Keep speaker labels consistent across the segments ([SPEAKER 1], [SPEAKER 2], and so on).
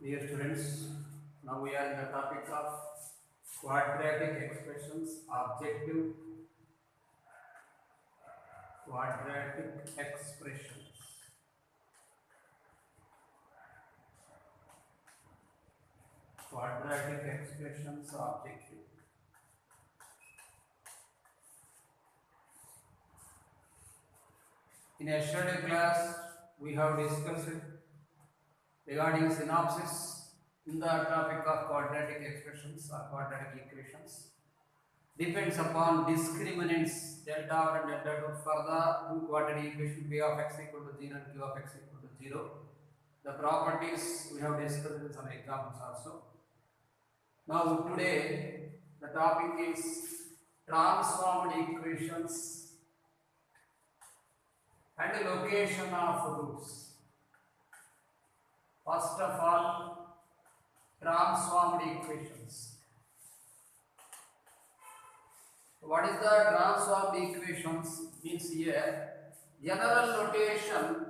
[SPEAKER 1] Dear students, now we are in the topic of quadratic expressions, objective quadratic expressions. Quadratic expressions, objective. In yesterday class, we have discussed regarding synopsis in the topic of quadratic expressions or quadratic equations. Depends upon discriminants delta and delta 2 for the two quadratic equation p of x equal to 0 and q of x equal to 0. The properties we have discussed in some examples also. Now today the topic is transformed equations and location of roots. First of all, transformed equations. What is the transformed equations? Means here general notation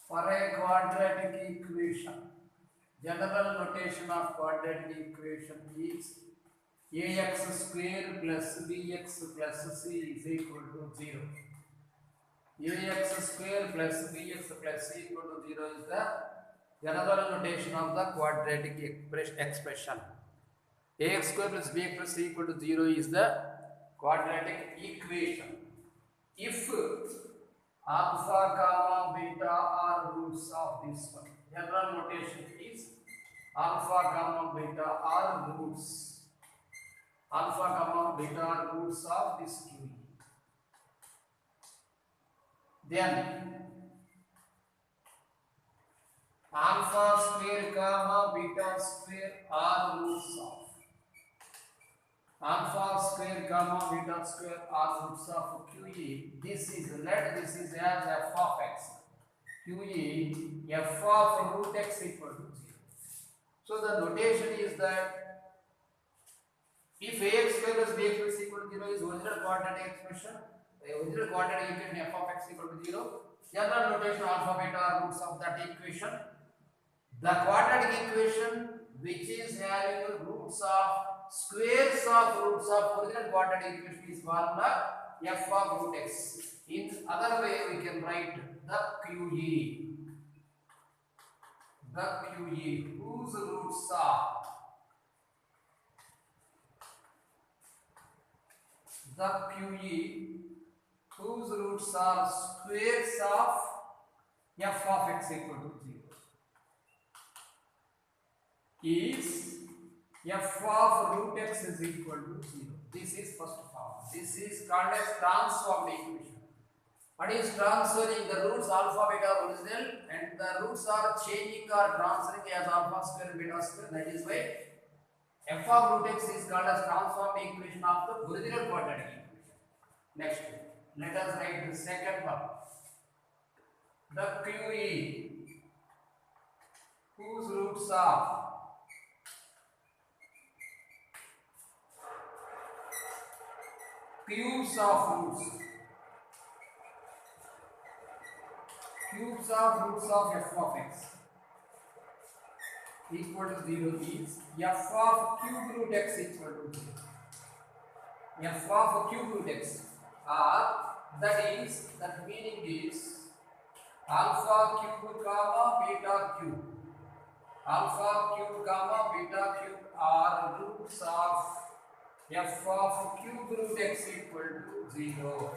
[SPEAKER 1] for a quadratic equation. General notation of quadratic equation is ax square plus bx plus c is equal to 0. Ax square plus bx plus c equal to 0 is the general notation of the quadratic expression. Ax square plus bx plus c equal to 0 is the quadratic equation. If alpha comma beta are roots of this one, general notation is alpha comma beta are roots. Alpha comma beta are roots of this QE. Then alpha square comma beta square are roots of alpha square comma beta square are roots of QE. This is as f of x. QE f of root x equal to 0. So the notation is that if ax square plus bx plus equal to 0 is original quadratic expression, the original quadratic equation f of x equal to 0, general notation alpha beta are roots of that equation. The quadratic equation which is having roots of squares of roots of original quadratic equation is called the f of root x. In other way we can write the QE. The QE whose roots are squares of f of x equal to 0 is f of root x is equal to 0. This is first form. This is called as transformed equation. What is transferring? The roots alpha beta original and the roots are changing or transferring as alpha square beta square. That is why f of root x is called as transformed equation of the original quadratic equation. Next, let us write the second one. The QE whose roots are cubes of roots of f of x equal to 0 is f of cube root x equal to 0. F of cube root x that meaning is alpha cube comma beta cube. Alpha cube comma beta cube are roots of f of cube root x equal to 0.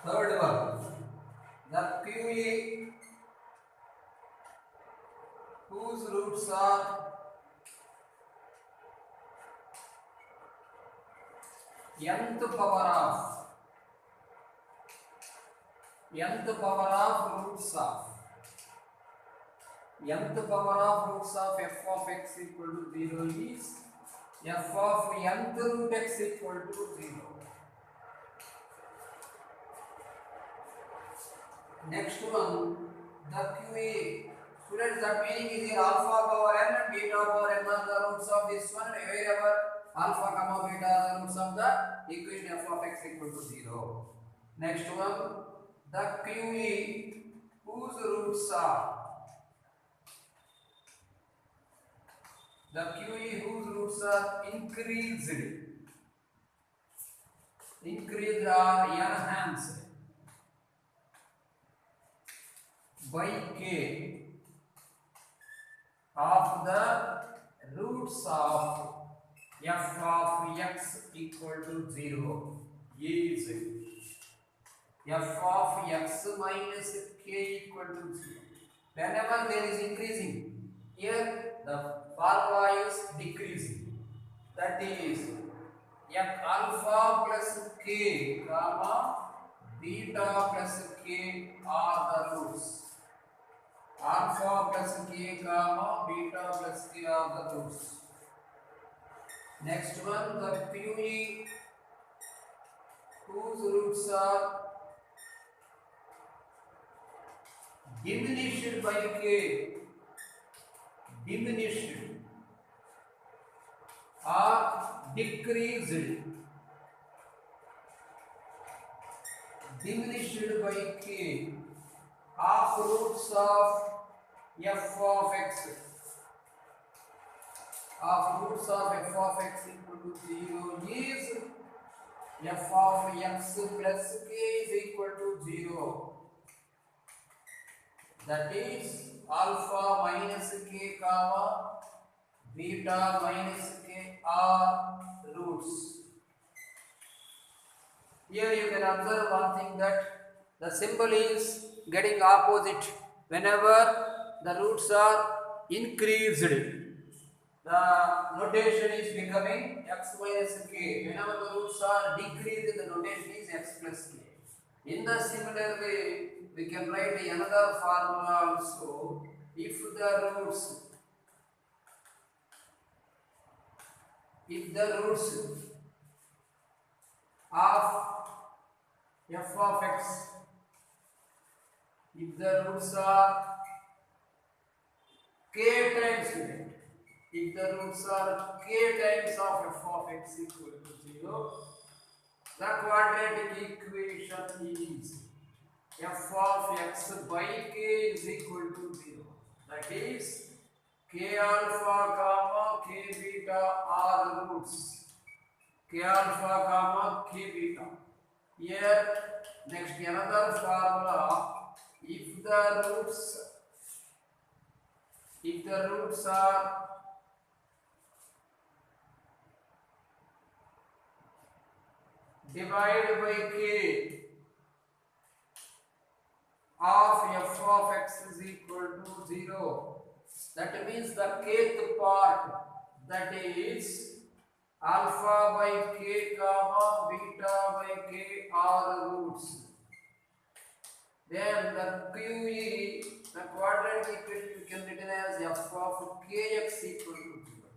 [SPEAKER 1] Third one, the QE whose roots are nth power of roots of f of x equal to 0 is f of nth root x equal to 0. Next one, the QA. Students, the meaning is here alpha power n and beta power n are the roots of this one. Wherever alpha comma beta are the roots of the equation f of x equal to 0. Next one, the QE whose roots are the QE whose roots are increased or enhanced by k of the roots of f of x equal to 0 is f of x minus k equal to 0. Whenever there is increasing, here the formula is decreasing. That is f alpha plus k comma beta plus k are the roots. Alpha plus k comma beta plus k are the roots. Next one, the QE whose roots are diminished by k, diminished or decreased, diminished by k of roots of f of x, of roots of f of x equal to 0 is f of x plus k is equal to 0. That is alpha minus k comma beta minus k are roots. Here you can observe one thing, that the symbol is getting opposite whenever the roots are increased. The notation is becoming x minus k. Whenever the roots are decreased, the notation is x plus k. In the similar way, we can write another formula also. If the roots of f of x, if the roots are k times unit, if the roots are k times of f of x equal to 0, the quadratic equation is f of x by k is equal to 0. That is k alpha comma k beta are roots. K alpha comma k beta. Here next another formula. If the roots are divided by k of f of x is equal to 0, that means the kth part, that is alpha by k comma beta by k are roots. Then the QE, the quadratic equation, you can written as f of kx equal to 0.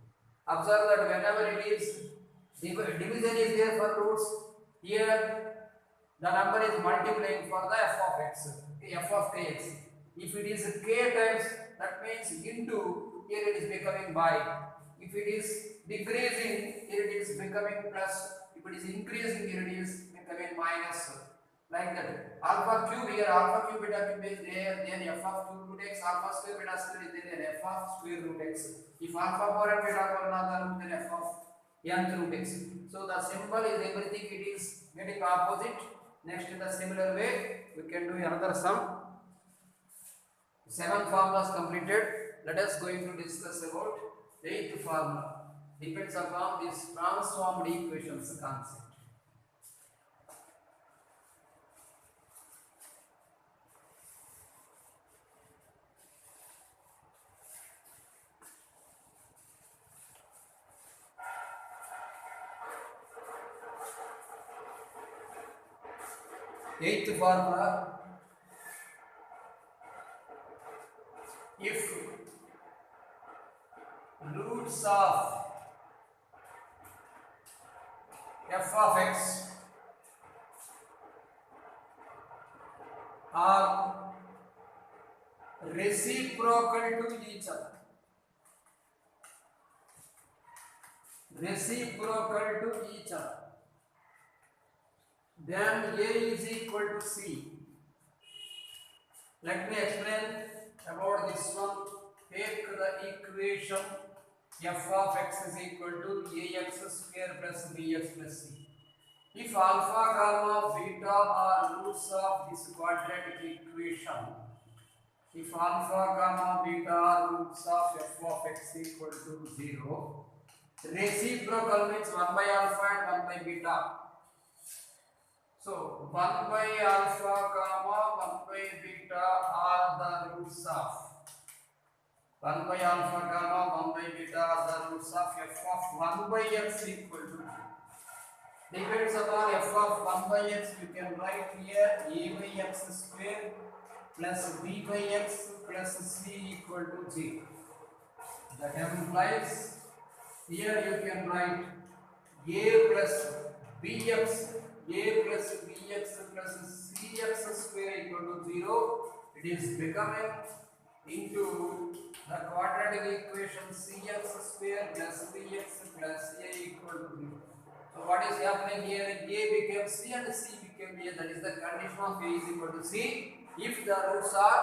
[SPEAKER 1] Observe that whenever it is division is there for roots, here the number is multiplying for the f of x, f of kx. If it is k times, that means into, here it is becoming by. If it is decreasing, here it is becoming plus. If it is increasing, here it is becoming minus. Like that. Alpha cube, here alpha cube beta cube is there, then f of cube root x, alpha square beta square is there, then f of square root x. If alpha power and beta power another root, then f of nth root x. So the symbol is everything, it is getting opposite. Next, in the similar way, we can do another sum. 7 formulas completed. Let us going to discuss about 8th formula. Depends upon this transformed equations concept. Eighth formula. If roots of f of x are reciprocal to each other, then A is equal to C. Let me explain about this one. Take the equation f of x is equal to ax square plus bx plus c. If alpha, gamma, beta are roots of this quadratic equation, if alpha, gamma, beta are roots of f of x equal to 0, reciprocal means 1 by alpha and 1 by beta. So 1 by alpha, gamma, 1 by beta are the roots of 1 by alpha, gamma, 1 by beta are the roots of f of 1 by x equal to 0. Depends upon f of 1 by x, you can write here a by x square plus b by x plus c equal to 0. That implies here you can write a plus bx, a plus bx plus cx square equal to 0. It is becoming into the quadratic equation cx square plus bx plus a equal to 0. So what is happening here? A became c and c became a. That is the condition of a is equal to c if the roots are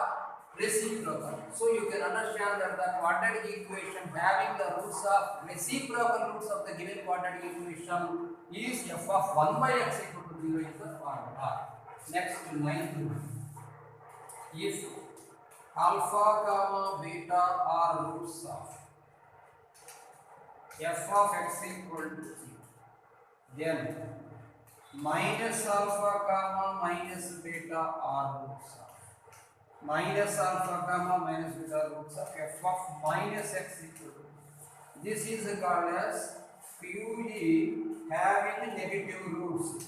[SPEAKER 1] reciprocal. So you can understand that the quadratic equation having the roots of reciprocal roots of the given quadratic equation is f of 1 by x equal to 0 is the formula. Next, 9th rule. If alpha, gamma, beta are roots of f of x equal to 0, then minus alpha, gamma, minus beta are roots of minus alpha, gamma, minus beta roots of f of minus x equal to. This is called as QE having negative roots.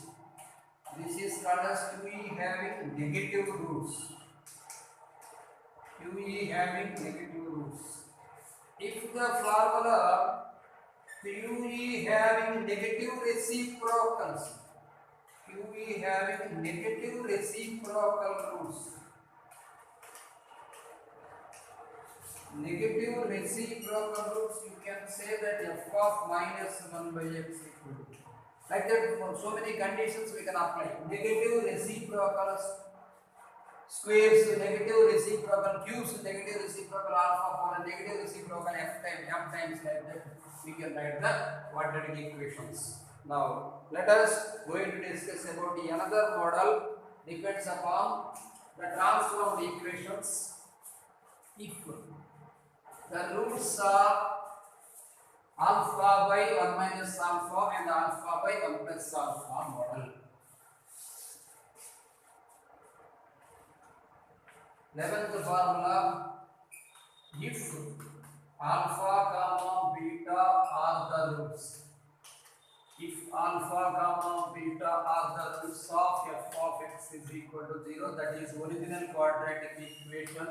[SPEAKER 1] This is called as QE having negative roots. QE having negative roots. If the formula QE having negative reciprocals, QE having negative reciprocal roots, negative reciprocal roots, you can say that f of minus 1 by x equal to. Like that, for so many conditions we can apply. Negative reciprocal squares, negative reciprocal cubes, negative reciprocal alpha for a negative reciprocal f times like that. We can write the quadratic equations. Now, let us going to discuss about the another model depends upon the transformed equations. If the roots are alpha by 1 minus alpha and alpha by 1 plus alpha model. 11th formula, if alpha, gamma, beta are the roots, if alpha, gamma, beta are the roots of f of x is equal to 0, that is original quadratic equation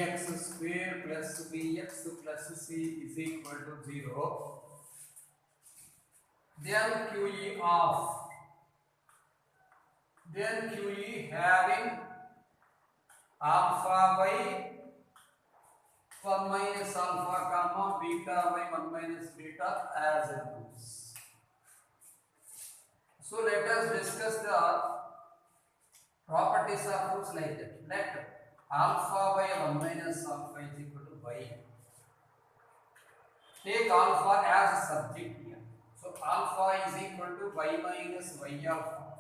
[SPEAKER 1] ax square plus bx plus c is equal to 0, then QE having alpha by 1 minus alpha, gamma, beta by 1 minus beta as a roots. So let us discuss the properties of roots like that. Let alpha by 1 minus alpha is equal to y. Take alpha as a subject here. So alpha is equal to y minus y alpha.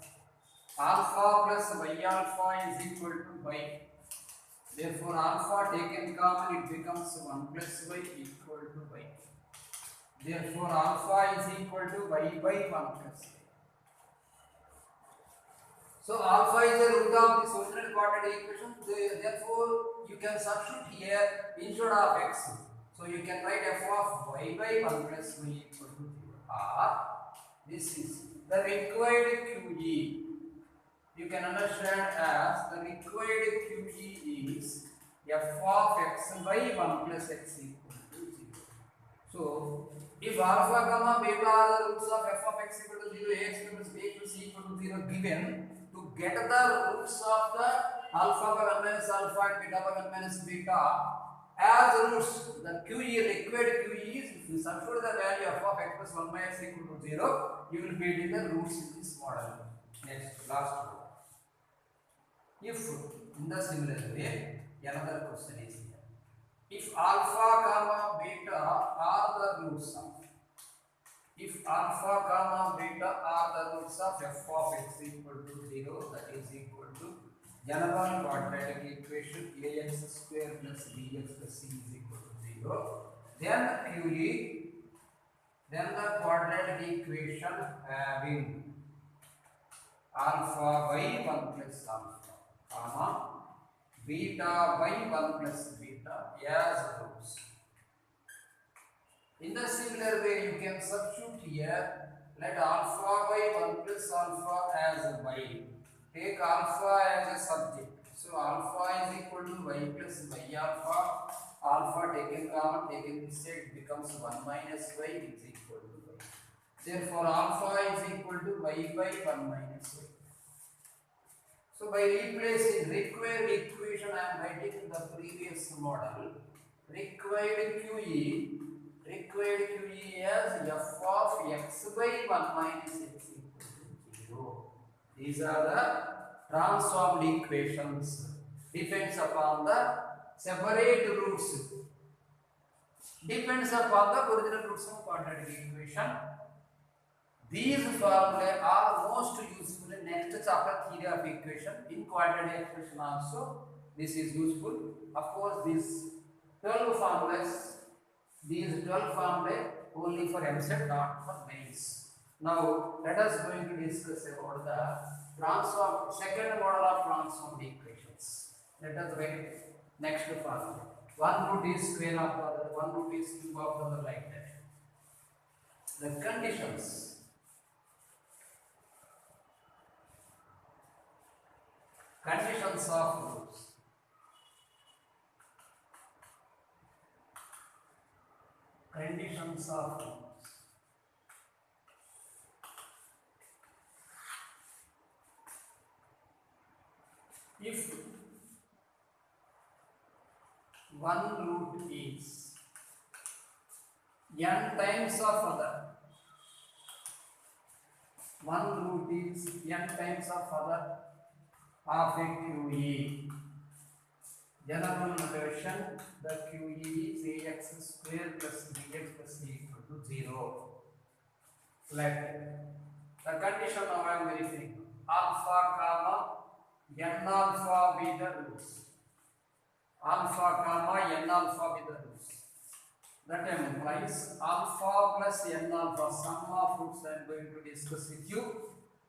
[SPEAKER 1] Alpha plus y alpha is equal to y. Therefore, alpha taken common, it becomes 1 plus y equal to y. Therefore, alpha is equal to y by 1 plus y. So, alpha is the root of this original quadratic equation. Therefore, you can substitute here instead of x. So, you can write f of y by 1 plus y equal to 0. Or, this is the required QE. You can understand as the required QE is f of x by 1 plus x equal to 0. So, if alpha, gamma, beta are the roots of f of x equal to 0, ax plus b plus c equal to 0 given, to get the roots of the alpha by 1 minus alpha and beta by 1 minus beta as roots, the QE required QE is, if you substitute the value of x plus 1 by x equal to 0, you will build in the roots in this model. Next, last one. If in the similar way, another question is here. if alpha comma beta are the roots of, if alpha comma beta are the roots of f of x equal to 0, that is equal to general quadratic equation ax square plus bx plus c is equal to 0, then QE, then the quadratic equation having alpha by 1 plus alpha, comma beta by 1 plus beta as roots. In the similar way, you can substitute here, let alpha by 1 plus alpha as y. Take alpha as a subject. So alpha is equal to y plus y alpha. Alpha taken common, taken instead becomes 1 minus y is equal to y. Therefore, alpha is equal to y by 1 minus y. So by replacing required equation, I am writing in the previous model. Required QE as f of x by 1 minus x equal to 0. These are the transformed equations. Depends upon the separate roots. Depends upon the original roots of quadratic equation. These formulae are most useful in next chapter, theory of equation. In quadratic equation also this is useful. Of course, these 12 formulas only for MSET, not for mains. Now let us going to discuss about the second model of transformed equations. Let us write next formula. One root is square of the other, one root is cube of the other, like that. The conditions of roots. Conditions of roots. If one root is n times of other, one root is n times of other of a QE. General notation, the QE is ax square plus bx plus c equal to 0. Let the condition now I am verifying. Alpha comma n alpha be the roots. Alpha comma n alpha be the roots. That implies alpha plus n alpha, sum of roots I am going to discuss with you.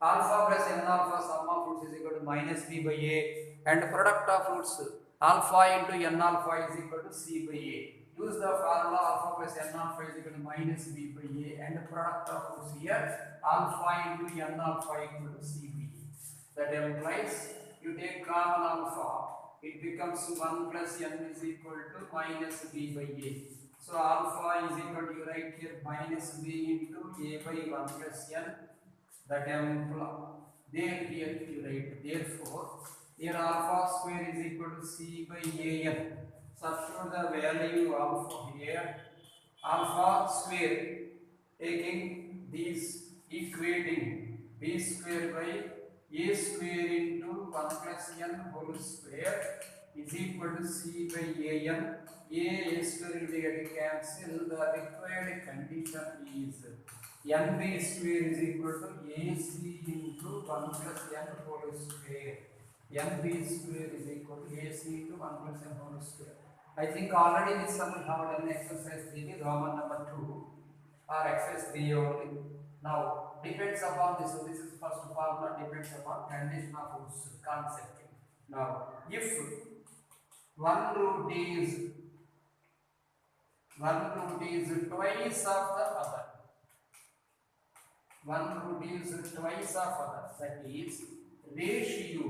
[SPEAKER 1] Alpha plus n alpha sum of roots is equal to minus b by a, and product of roots alpha into n alpha is equal to c by a. Use the formula alpha plus n alpha is equal to minus b by a, and the product of roots here alpha into n alpha equal to c by a. That implies you take common alpha, it becomes 1 plus n is equal to minus b by a. So alpha is equal to, you write here, minus b into a by 1 plus n. That implies there here you write, therefore here alpha square is equal to c by a n. Substitute the value alpha here, alpha square, taking these equating b square by a square into 1 plus n whole square is equal to c by a n. A square will be getting cancelled. The required condition is nb square is equal to ac into 1 plus n whole square. nb square is equal to ac into 1 plus n whole square. I think already this one we have done exercise 3, Roman number 2 or exercise 3 only. Now depends upon this. So this is first formula, depends upon condition of roots concept. Now if one root is twice of the other, one root is twice of other, that is ratio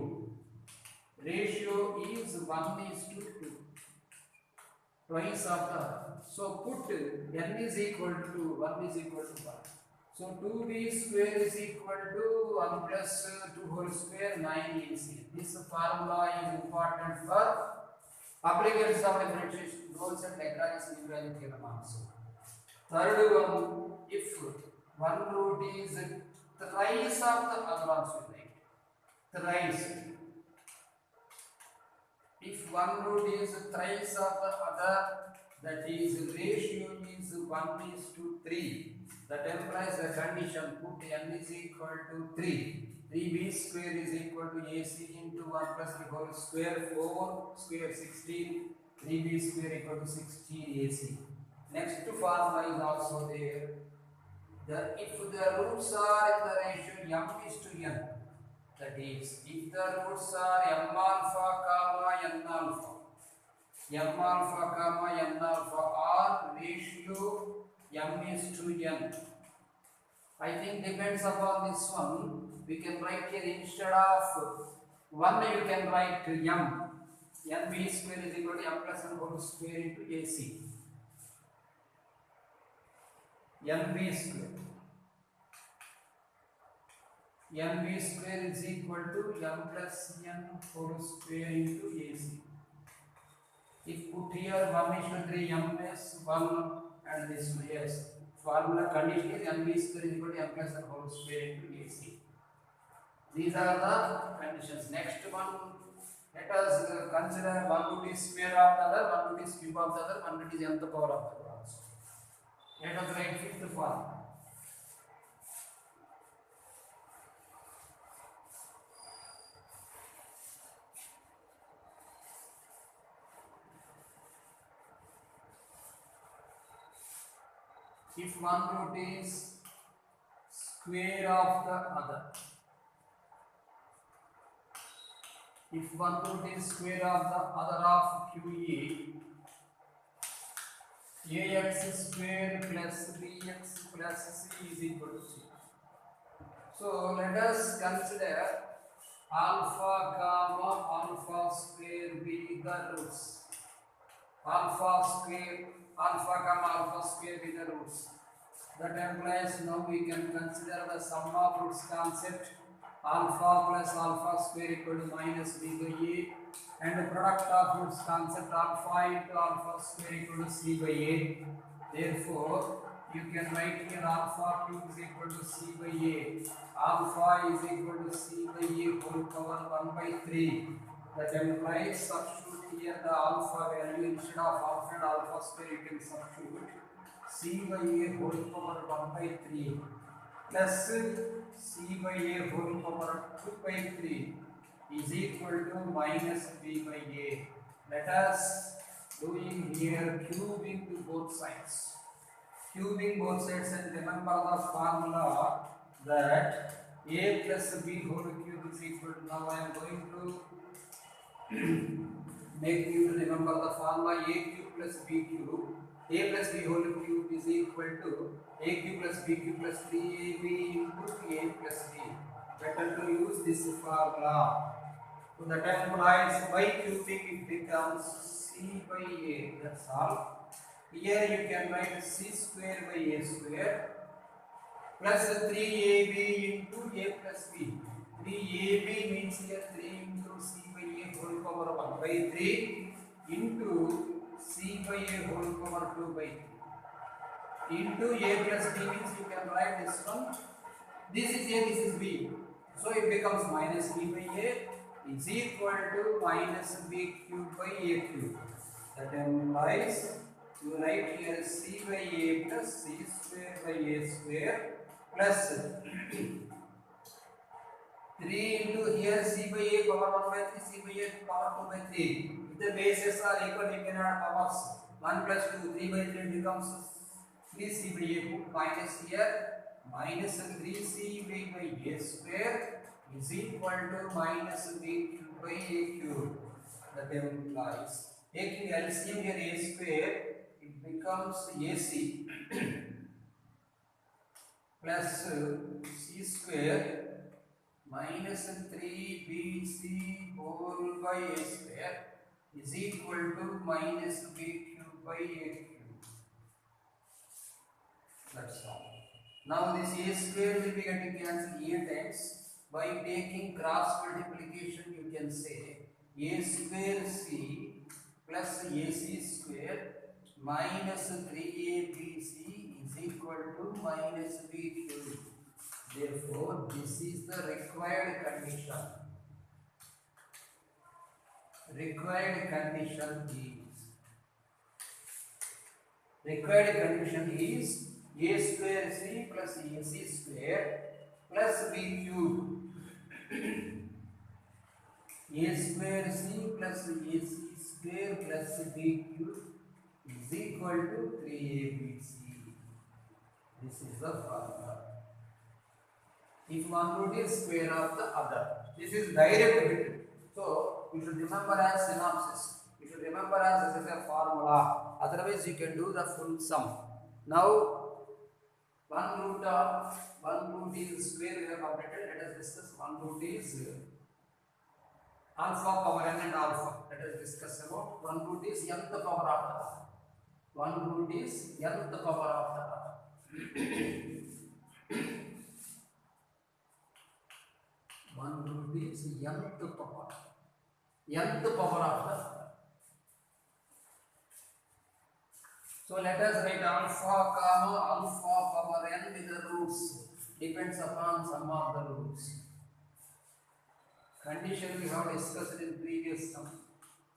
[SPEAKER 1] is 1:2, twice of the other. So put n is equal to 1 is equal to 1. So 2b square is equal to 1 plus 2 whole square, 9ac. This formula is important for applications of differentiation, Rolle's and Lagrange's inequality theorem also. Third one, if one root is thrice of the other also, right? Thrice. If one root is thrice of the other, that is ratio is 1:3. That implies the condition put n is equal to 3. 3b square is equal to ac into 1 plus the whole square, 4 square 16, 3b square equal to 16 ac. Next formula is also there. If the roots are in the ratio m:n, that is, if the roots are m alpha comma n alpha, m alpha comma n alpha are ratio m:n, I think depends upon this one. We can write here instead of 1, you can write m. nb square is equal to m plus n whole square into ac. nb square. nb square is equal to m plus n whole square into ac. If put here 1:3, m is 1 and this one, yes. Formula condition is nb square is equal to m plus n whole square into ac. These are the conditions. Next one, let us consider 1 root is square of the other, 1 root is cube of the other, 1 root is nth power of the other also. Let us write fifth form. If one root is square of the other, if one root is square of the other of QE, ax square plus bx plus c is equal to c. So let us consider alpha comma alpha square be the roots. Alpha comma alpha square be the roots. That implies now we can consider the sum of roots concept. Alpha plus alpha square equal to minus b by a, and the product of roots concept alpha into alpha square equal to c by a. Therefore, you can write here alpha cube is equal to c by a. Alpha is equal to c by a whole power 1/3. That implies substitute here the alpha value instead of alpha and alpha square you can substitute c by a whole power 1/3 plus c by a whole power 2/3 is equal to minus b by a. Let us doing here cubing to both sides. Cubing both sides, and remember the formula that a plus b whole cube is equal to, now I am going to make you to remember the formula a cube plus b cube. A plus b whole cube is equal to a cube plus b cube plus 3ab into a plus b. Better to use this formula. So that implies by cubing it becomes c by a. That's all. Here you can write c square by a square plus 3ab into a plus b. 3ab means here 3 into c by a whole power 1/3 into c by a whole power 2/3 into a plus b means you can write this one. This is a, this is b. So it becomes minus b by a is equal to minus b cube by a cube. That implies you write here c by a plus c square by a square plus 3 into here c by a power 1/3, c by a power 2/3. If the bases are equal, you can add powers. 1 plus 2, 3/3 becomes 3c by a, minus here minus 3c by a square is equal to minus b cube by a cube. That implies taking LCM here a square, it becomes ac plus c square minus 3bc whole by a square is equal to minus b cube by a cube. That's all. Now this a square will be getting cancelled a times. By taking cross multiplication you can say a square c plus ac square minus 3abc is equal to minus b cube. Therefore, this is the required condition. required condition is a square c plus ac square plus b cube. A square c plus ac square plus b cube is equal to 3abc. This is the formula. If one root is square of the other, this is direct bit. So you should remember as synopsis. You should remember as this is a formula. Otherwise, you can do the full sum. Now, one root is square. We have completed. Let us discuss. One root is alpha power n and alpha. Let us discuss about one root is nth power of the other. One root is nth power of the other. One root is nth power of the other. So let us write alpha power n with the roots. Depends upon some of the roots. Condition we have discussed in previous sum.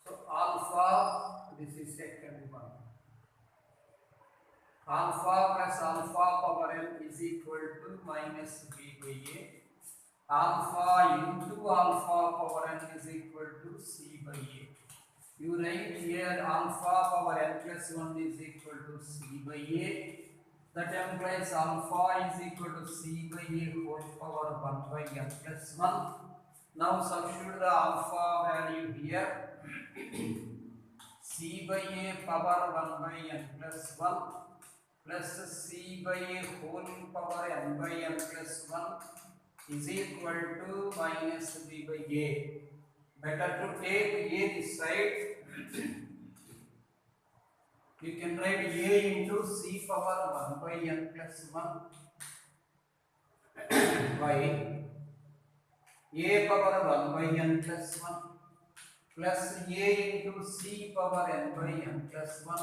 [SPEAKER 1] So alpha, this is second one. Alpha plus alpha power n is equal to minus b by a. Alpha into alpha power n is equal to c by a. You write here alpha power n plus 1 is equal to c by a. That implies alpha is equal to c by a whole power 1 by n plus 1. Now substitute the alpha value here. C by a power 1 by n plus 1 plus c by a whole power n by n plus 1 is equal to minus b by a. Better to take a this side. You can write a into c power 1 by n plus 1 by a power 1 by n plus 1 plus a into c power n by n plus 1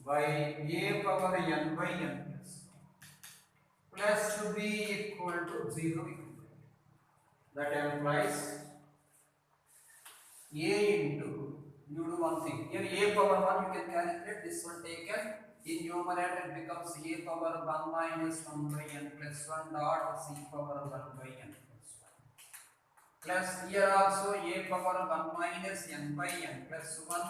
[SPEAKER 1] by a power n by n plus 1 plus b equal to 0. That implies a into, you do one thing, here a power 1 you can calculate, this one taken in numerator it becomes a power 1 minus 1 by n plus 1 dot c power 1 by n plus 1 plus here also a power 1 minus n by n plus 1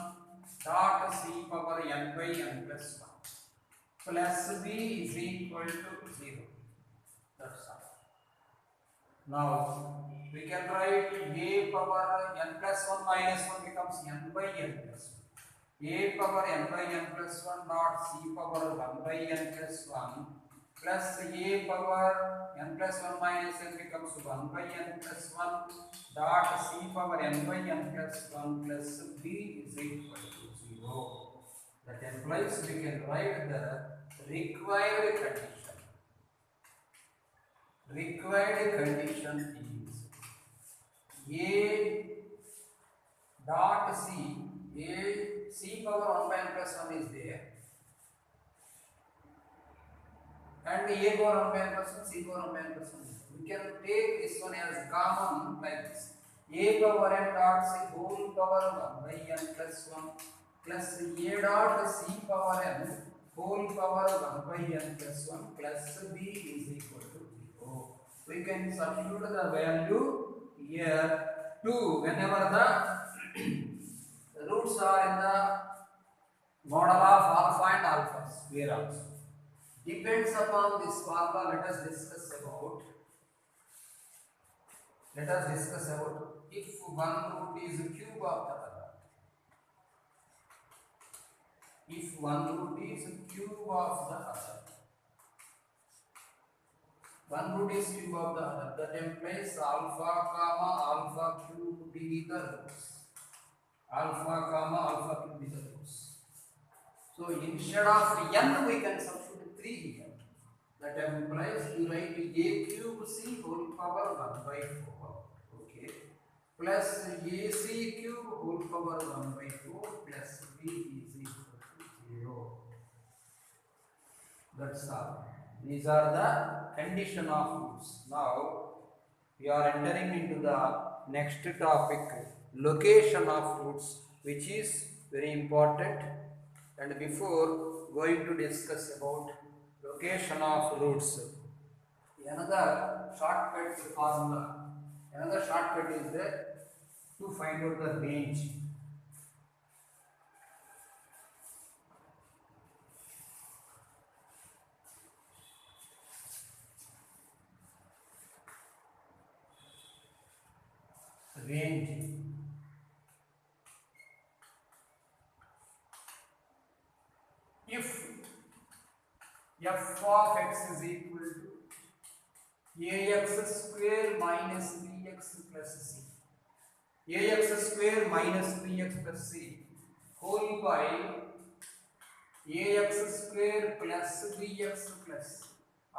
[SPEAKER 1] dot c power n by n plus 1 plus b is equal to 0. That's all. Now we can write a power n plus 1 minus 1 becomes n by n plus 1. A power n by n plus 1 dot c power 1 by n plus 1 plus a power n plus 1 minus n becomes 1 by n plus 1 dot c power n by n plus 1 plus b is equal to 0. That implies we can write the required condition. Required condition is a dot c, c power 1 by n plus 1 is there, and a power 1 by n plus 1, c power 1 by n plus 1 is there. We can take this one as common like this. A power n dot c whole power 1 by n plus 1 plus a dot c power n whole power 1 by n plus 1 plus b is equal to 0. We can substitute the value here 2 whenever the roots are in the model of alpha and alpha square also. Depends upon this formula. Let us discuss about if one root is a cube of the other. If one root is a cube of the other, one root is cube of the other, that implies alpha comma alpha cube be the roots. Alpha comma alpha cube be the roots. So instead of n we can substitute 3 here. That implies you write a cube c whole power 1 by 4. Okay. Plus ac cube whole power 1 by 4 plus b is equal to 0. That's all. These are the condition of roots. Now we are entering into the next topic, location of roots, which is very important. And before going to discuss about location of roots, another shortcut formula, another shortcut is there to find out the range. Range. If f of x is equal to ax square minus bx plus c, ax square minus bx plus c whole by ax square plus bx plus,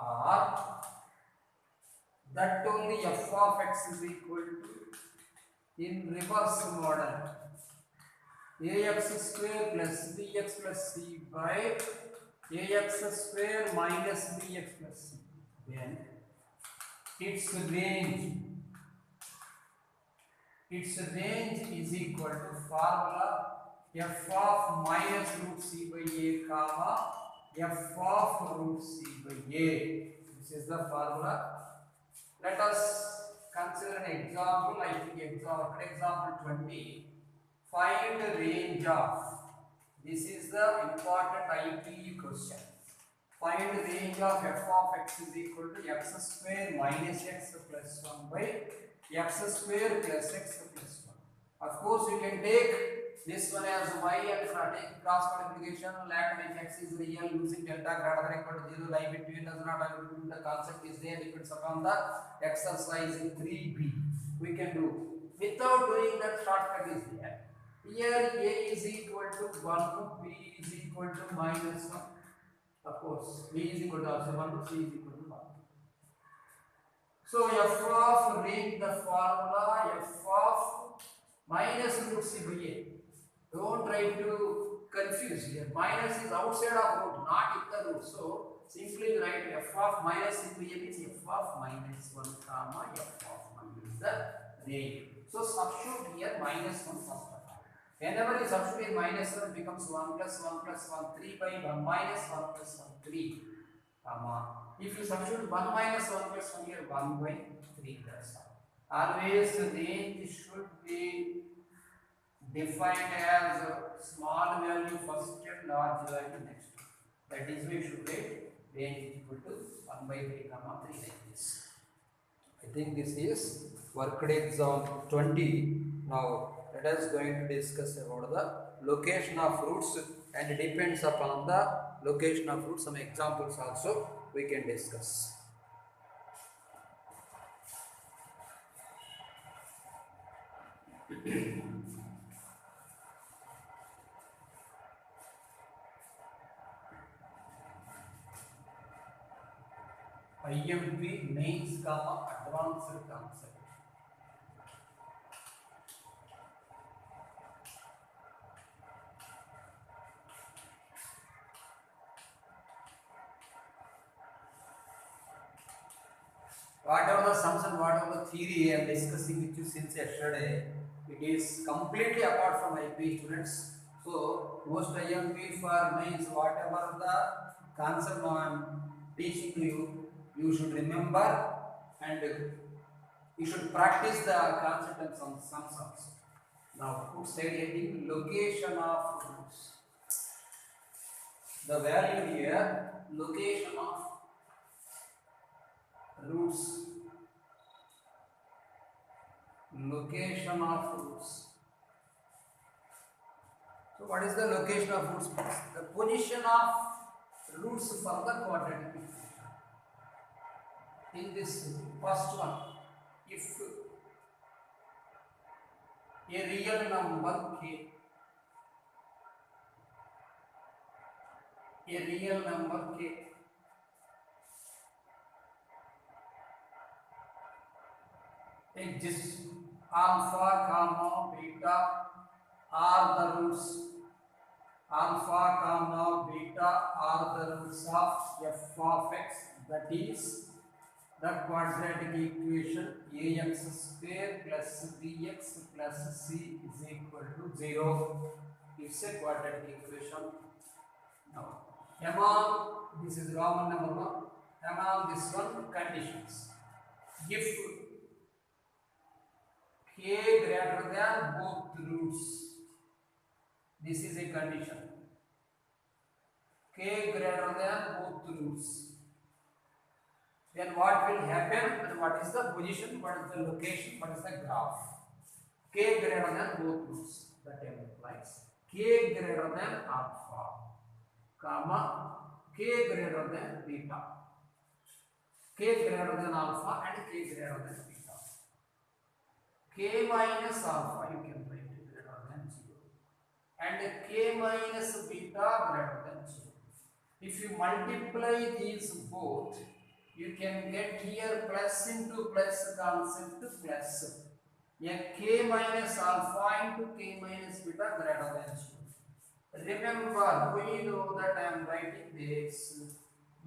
[SPEAKER 1] or that only f of x is equal to, in reverse model, ax square plus bx plus c by ax square minus bx plus c. Then its range is equal to formula f of minus root c by a comma f of root c by a. This is the formula. Let us consider an example. I think example 20. Find the range of. This is the important IPE question. Find the range of f of x is equal to x square minus x plus 1 by x square plus x plus 1. Of course, you can take this one as y and take cross multiplication. Let if x is real using delta greater than equal to 0, lie between does not have to do. The concept is there, depends upon the exercise in 3b. We can do without doing that. Shortcut is there. Here a is equal to 1, b is equal to minus 1. Of course, b is equal to also 1, c is equal to 1. So f of range, the formula f of minus root c by a. Don't try to confuse here. Minus is outside of root, not in the root. So simply write f of minus c by a means f of minus 1 comma f of 1 is the range. So substitute here minus 1 first of all. Whenever you substitute minus 1, becomes 1 plus 1 plus 1, 3 by 1 minus 1 plus 1, 3. If you substitute 1 minus 1 plus 1 here, 1 by 3 plus 1. Always range should be defined as small value first and large value next. That is why you should write range is equal to 1 by 3 comma 3 like this. I think this is worked exam 20. Now let us going to discuss about the location of roots, and it depends upon the location of roots. Some examples also we can discuss. IMP mains comma advanced concept. Whatever the sums and whatever the theory I am discussing with you since yesterday, it is completely apart from IP students. So most IMP for mains, whatever the concept I am teaching to you, you should remember and you should practice the concept and some sums also. Now put side heading location of roots. The value here, location of roots. Location of roots. So what is the location of roots? The position of roots for the quadratic equation. In this first one, if a real number k, exists, alpha comma beta are the roots. Alpha comma beta are the roots of f of x, that is the quadratic equation ax square plus bx plus c is equal to 0. It's a quadratic equation. Now, among this is Roman number 1. Among this one conditions, if k greater than both roots, this is a condition. K greater than both roots. Then what will happen? And what is the position? What is the location? What is the graph? K greater than both roots. That implies K greater than alpha, comma K greater than beta. K greater than alpha and K greater than beta. K minus alpha you can write greater than 0 and K minus beta greater than 0. If you multiply these both, you can get here plus into plus concept plus. Yeah, K minus alpha into K minus beta greater than 0. Remember, we know that I am writing this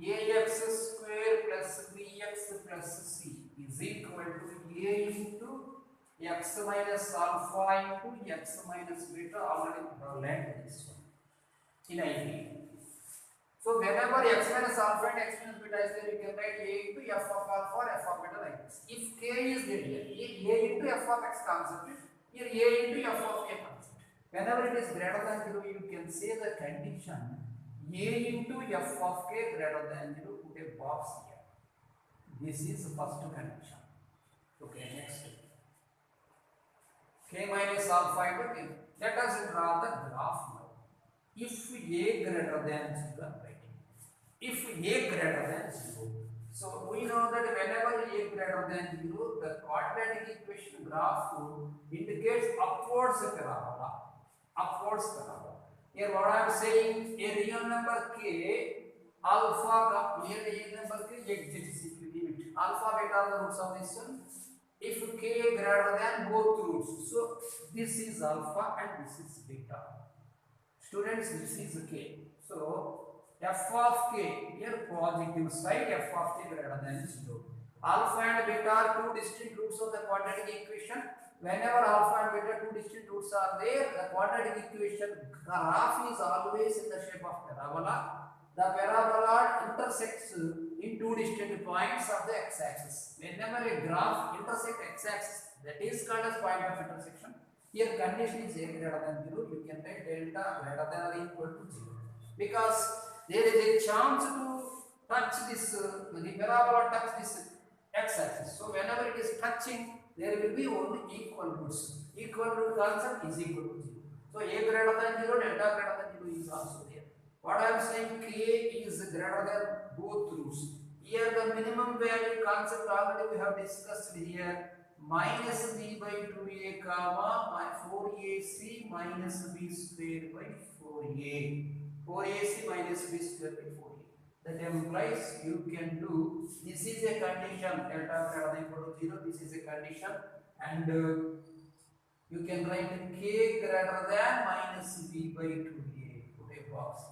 [SPEAKER 1] ax square plus bx plus c is equal to a into x minus alpha into x minus beta. Already we have learned this one in IT. So whenever x minus alpha and x minus beta is there, you can write a into f of alpha or f of beta like this. If k is there here, a into f of x concept, here a into f of a concept. Whenever it is greater than 0, you can say the condition a into f of k greater than 0. Put a box here. This is the first condition. Okay, next. K minus alpha into k. Let us draw the graph now. If a greater than 0, if a greater than 0, so we know that whenever a greater than 0, the quadratic equation graph indicates upwards parabola. Upwards parabola. Here what I am saying, a real number k, alpha, here a real number k exists if you give it. Alpha, beta are the roots of this one. If k greater than both roots, so this is alpha and this is beta. Students, this is k. So f of k, here positive side, f of k greater than 0. Alpha and beta are two distinct roots of the quadratic equation. Whenever alpha and beta two distinct roots are there, the quadratic equation graph is always in the shape of parabola. The parabola intersects in two distinct points of the x-axis. Whenever a graph intersects x-axis, that is called as point of intersection. Here condition is a greater than 0, you can write delta greater than or equal to 0. Because there is a chance to touch this, the parabola touch this x-axis. So whenever it is touching, there will be only equal roots. Equal root concept is equal to 0. So a greater than 0, delta greater than 0 is also there. What I am saying, k is greater than both roots. Here the minimum value concept already we have discussed here. Minus b by 2a comma 4ac minus b square by 4a. 4ac minus b square by 4a. That implies you can do, this is a condition, delta greater than equal to 0, this is a condition, and you can write k greater than minus b by 2a. Put a box.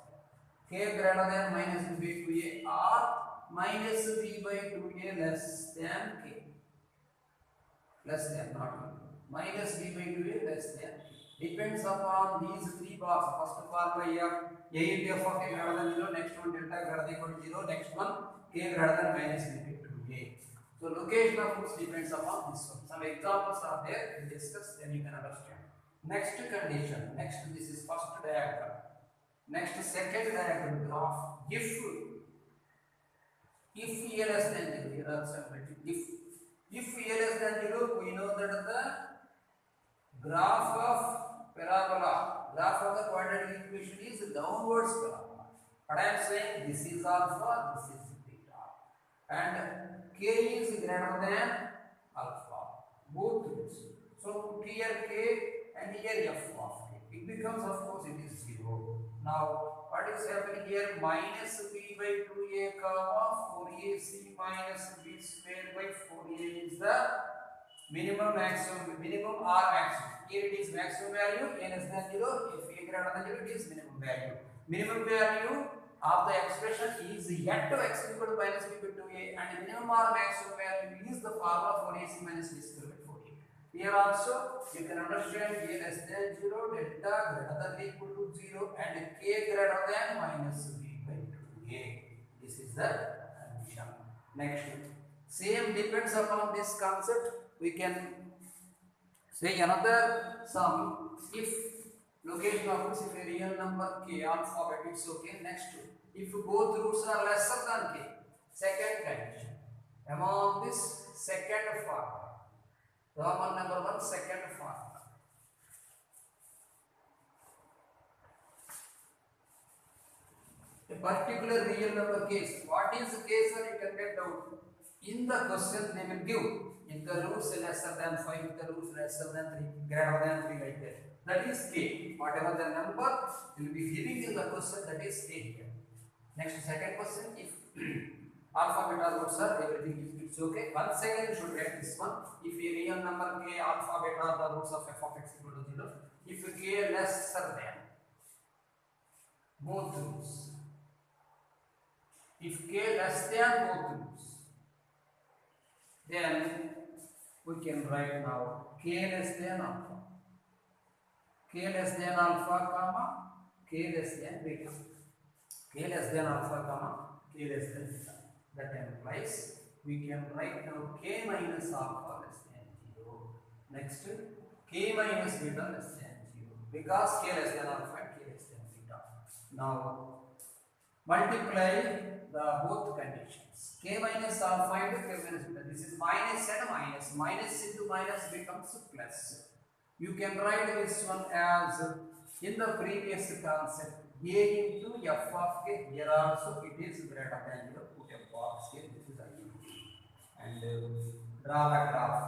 [SPEAKER 1] K greater than minus b by 2a or minus b by 2a less than k. Less than, not minus b by 2a less than. Depends upon these three boxes. First formula here, a into f of k greater than 0, next one delta greater than equal to 0, next one k greater than minus b by 2a. So location of roots depends upon this one. Some examples are there, we'll discuss, then you can understand. Next condition, next this is first diagram. Next second diagram graph. If a less than 0, if a less than 0, we know that the graph of parabola, graph of the quadratic equation is downwards parabola. But I am saying this is alpha, this is beta, and k is greater than alpha, both roots. So put here k and here f of k. It becomes, of course, it is 0. Now what is happening here? Minus b by 2a comma 4ac minus b square by 4a is the minimum, maximum, minimum or maximum. Here it is maximum value, a less than 0. If a greater than 0, it is minimum value. Minimum value of the expression is yet to x equal to minus b by 2a and minimum or maximum value is the formula for ac minus b square by 4a. Here also you can understand a less than 0, delta greater than or equal to 0 and k greater than minus b by 2a. This is the condition. Next, same depends upon this concept. We can say another sum if location of if a real number k alphabet is okay. Next, if both roots are lesser than k, second condition. Among this second formula, Roman number 1 second formula. A particular real number case. What is the case, or you can get out? In the question they will give if the roots lesser than 5, if the roots lesser than 3, greater than 3, like that. That is k. Whatever the number will be giving in the question, that is k here. Next, second question, if alpha beta roots are everything is okay. Once again you should write this one. If a real number k alpha beta are the roots of f of x equal to 0, if k lesser than both roots, if k less than both roots, then we can write now k less than alpha, k less than alpha comma k less than beta, k less than alpha comma k less than beta. That implies we can write now k minus alpha less than 0. Next, k minus beta less than 0, because k less than alpha and k less than beta. Now multiply the both conditions, k minus alpha and k minus beta. This is minus and minus, minus into minus becomes plus. You can write this one as in the previous concept, a into f of k. Here also it is greater than 0. Put a box here. This is I and draw the graph.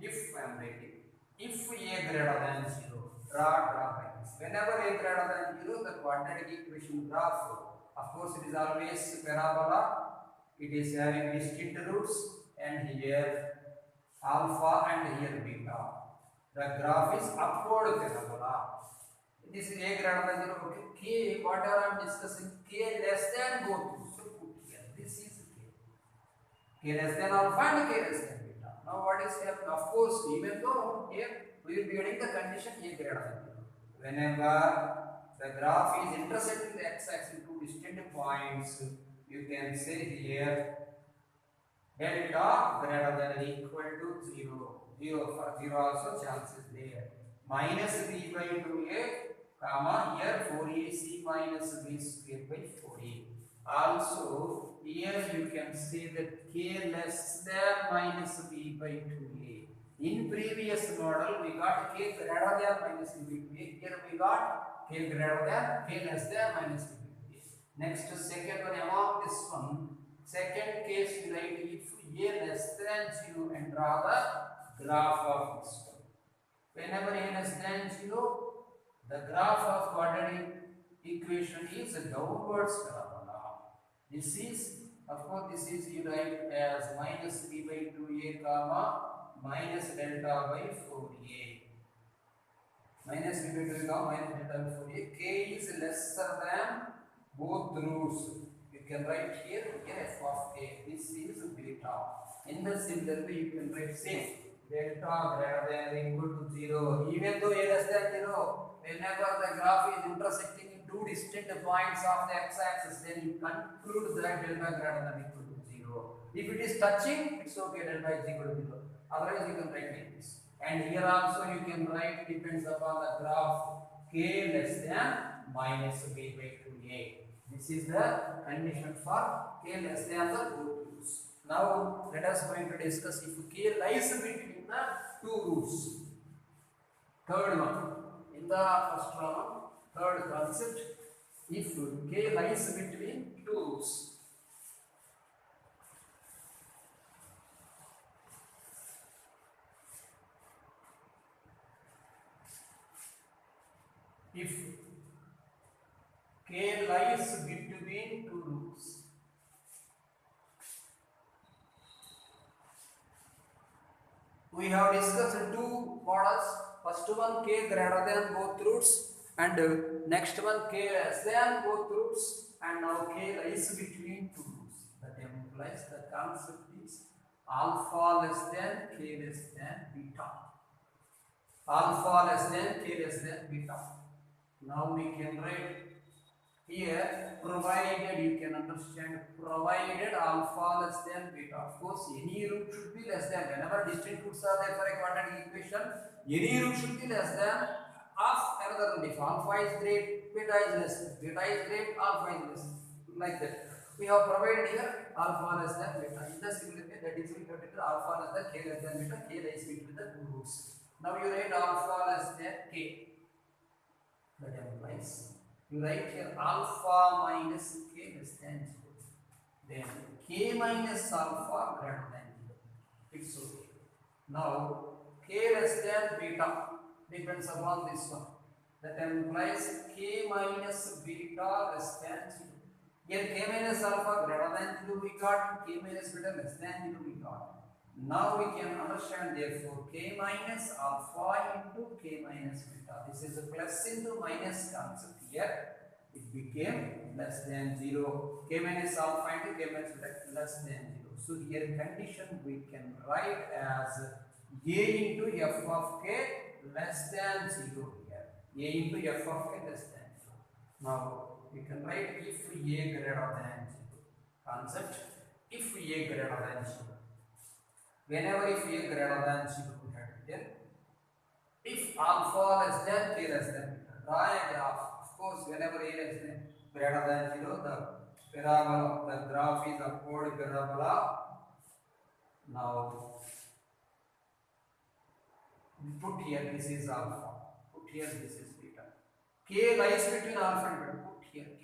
[SPEAKER 1] If I am writing, if a greater than 0, draw like this. Whenever a greater than 0, the quadratic equation graph. Of course, it is always parabola. It is having distinct roots, and here alpha and here beta. The graph is upward parabola. This is a greater than 0. Okay. K, whatever I am discussing, k less than both. So put here. This is k less than alpha and k less than beta. Now what is happening? Of course, even though here we will be getting the condition a greater than 0. Whenever the graph is intersecting the x-axis two distinct points, you can say here delta greater than or equal to 0. 0 for 0 also chance is there. Minus b by 2a, comma here 4ac minus b square by 4a. Also here you can say that k less than minus b by 2a. In previous model we got k greater than minus b by 2a. Here we got k greater than, k less than minus b by 2a. Next, second one, among this one, second case we write if a less than 0 and draw the graph of this one. Whenever a less than 0, the graph of quadratic equation is a downwards parabola. This is, of course, this is you write as minus b by 2a comma minus delta by 4a. Minus b by 2a comma minus delta by 4a. K is lesser than both roots. You can write here f of k. This is beta. In the similar way, you can write same. Delta greater than or equal to 0. Even though a less than 0, whenever the graph is intersecting in two distinct points of the x-axis, then you conclude that delta greater than or equal to 0. If it is touching, it's okay, delta is equal to 0. Otherwise, you can write like this. And here also you can write depends upon the graph k less than minus b by 2a. This is the condition for k less than the both roots. Now let us going to discuss if k lies between the two roots. Third one, in the first one, third concept, if k lies between two roots. If k lies between two roots, we have discussed two models. First one k greater than both roots, and next one k less than both roots, and now k lies between two roots. That implies the concept is alpha less than k less than beta. Alpha less than k less than beta. Now we can write here, provided, you can understand, provided alpha less than beta. Of course, any root should be less than. Whenever distinct roots are there for a quadratic equation, any root should be less than of another root. If alpha is great, beta is less. Beta is great, alpha is less. Like that. We have provided here alpha less than beta. In the similar way, that is we have written alpha less than k less than beta. K lies between the two roots. Now you write alpha less than k. That implies you write here alpha minus k less than 0. Then k minus alpha greater than 0. It's okay. Now k less than beta depends upon this one. That implies k minus beta less than 0. Here k minus alpha greater than 0 we got, k minus beta less than 0 we got. Now we can understand therefore k minus alpha into k minus beta. This is a plus into minus concept here. It became less than 0. K minus alpha into k minus beta less than 0. So here condition we can write as a into f of k less than 0 here. A into f of k less than 0. Now we can write if a greater than 0. Concept if a greater than 0. Whenever if a greater than 0 we have written, if alpha less than k less than beta, draw a graph. Of course, whenever a less than greater than 0, the parabola, the graph is upward parabola. Now put here this is alpha, put here this is beta. K lies between alpha and beta, put here k.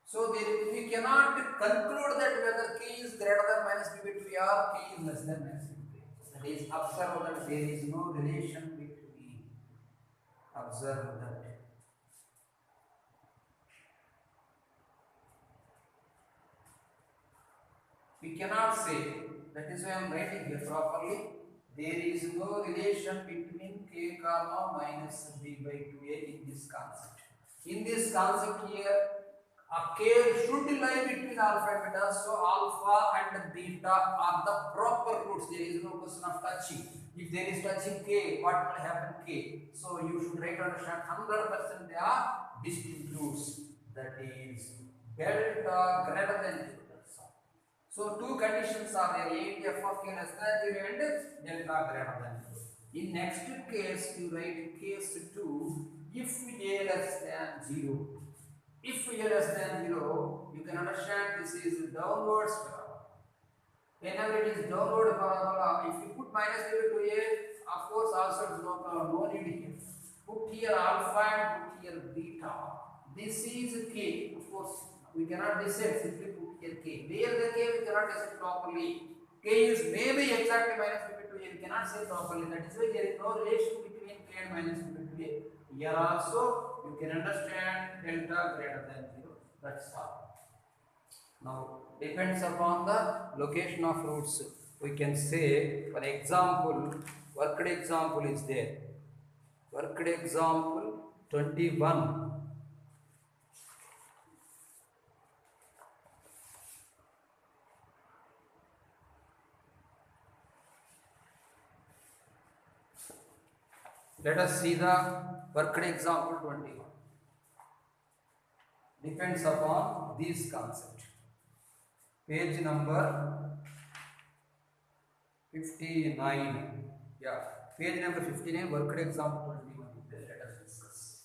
[SPEAKER 1] So we cannot conclude that whether k is greater than minus b by 2 or k is less than minus b by 2. That is, observe that there is no relation between. Observe that. We cannot say, that is why I am writing here properly, there is no relation between k comma minus b by 2a in this concept. In this concept here, a k should lie between alpha and beta, so alpha and beta are the proper roots. There is no question of touching. If there is touching k, what will happen k? So you should try to understand 100% they are distinct roots. That is delta greater than 0. So two conditions are there, a f of k less than 0 and delta greater than 0. In next case, you write case 2, if a less than 0. If a less than 0, you can understand this is downward parabola. Whenever it is downward parabola, if you put minus b to a, of course also no need here. Put here alpha and put here beta. This is k. Of course, we cannot decide, simply put here k. Where the k we cannot decide properly. K is maybe exactly minus b to a, we cannot say properly. That is why there is no relation between k and minus b to a. Here also you can understand delta greater than 0. That's all. Now depends upon the location of roots. We can say, for example, worked example is there. Worked example 21. Let us see the worked example 21. Depends upon this concept. Page number 59. Yeah, page number 59, worked example 21. Let us discuss.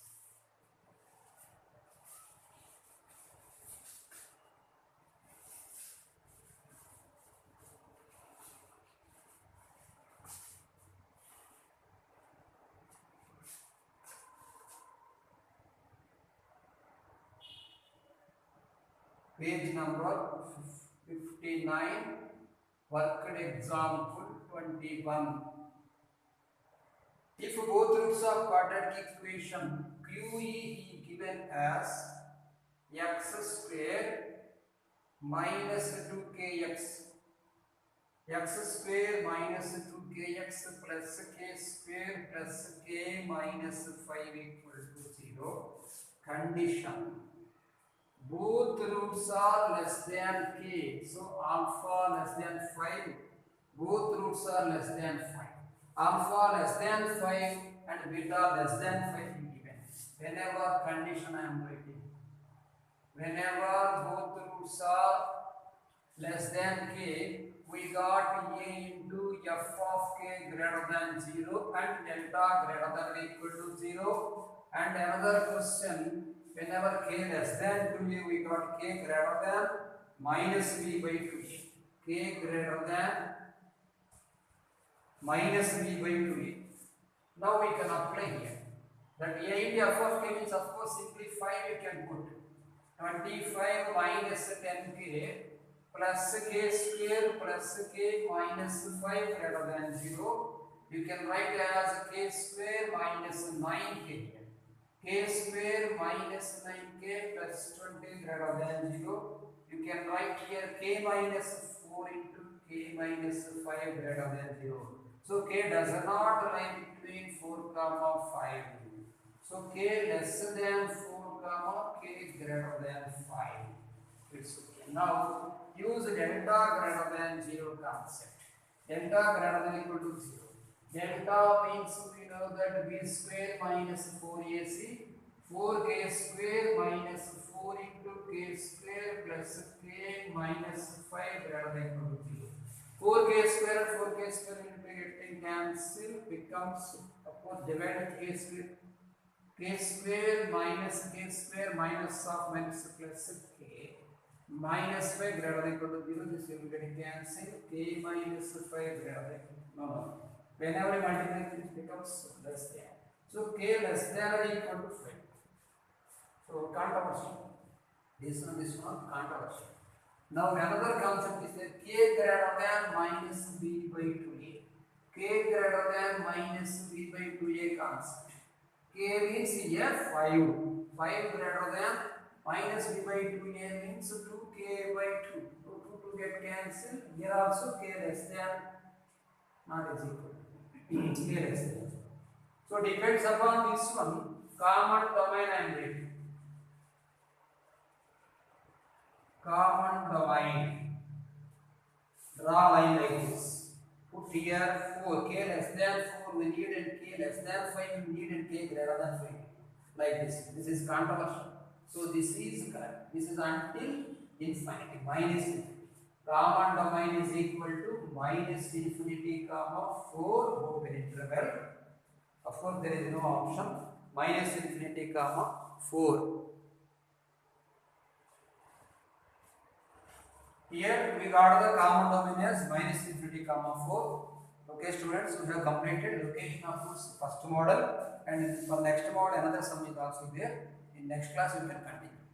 [SPEAKER 1] Page number 59, worked example 21. If both roots of quadratic equation QE is given as x square minus 2kx, x square minus 2kx plus k square plus k minus 5 equal to 0, condition both roots are less than k, so alpha less than 5, both roots are less than 5, alpha less than 5 and beta less than 5 given. Whenever condition I am writing, whenever both roots are less than k, we got a into f of k greater than 0 and delta greater than or equal to 0. And another question, whenever k less than 2a, we got k greater than minus b by 2a. K greater than minus b by 2a. Now we can apply here. That a into f of k means, of course, simply 5 you can put. 25 minus 10k plus k square plus k minus 5 greater than 0. You can write as k square minus 9k here. K square minus 9k plus 20 greater than 0. You can write here k minus 4 into k minus 5 greater than 0. So k does not lie between 4 comma 5. So k less than 4 comma k greater than 5. It's okay. Now use delta greater than 0 concept. Delta greater than equal to 0. Delta means we know that b square minus 4ac, 4k square minus 4 into k square plus k minus 5 greater than equal to 0. 4k square and 4k square into getting cancel becomes, of course, divided k square minus of minus plus k minus 5 greater than equal to 0. This will get cancelled. K minus 5 greater than no. Whenever you multiply, it becomes less than. So k less than or equal to 5. So controversial. This one controversial. Now another concept is that k greater than minus b by 2a. K greater than minus b by 2a concept. K means here 5. 5 greater than minus b by 2a means 2k by 2. 2 get cancelled. Here also k less than not is equal. K less than. So depends upon this one. Common domain I am writing. Common domain. Draw line like this. Put here 4. K less than 4 we need and k less than 5 we need and k greater than 5. Like this. This is controversial. So this is correct. This is until infinity. Minus infinity. Common domain is equal to minus infinity comma 4 open interval. Of course, there is no option. Minus infinity comma 4. Here we got the common domain as minus infinity comma 4. Okay, students, we have completed location of this first model, and for next model another sum is also there. In next class we can continue.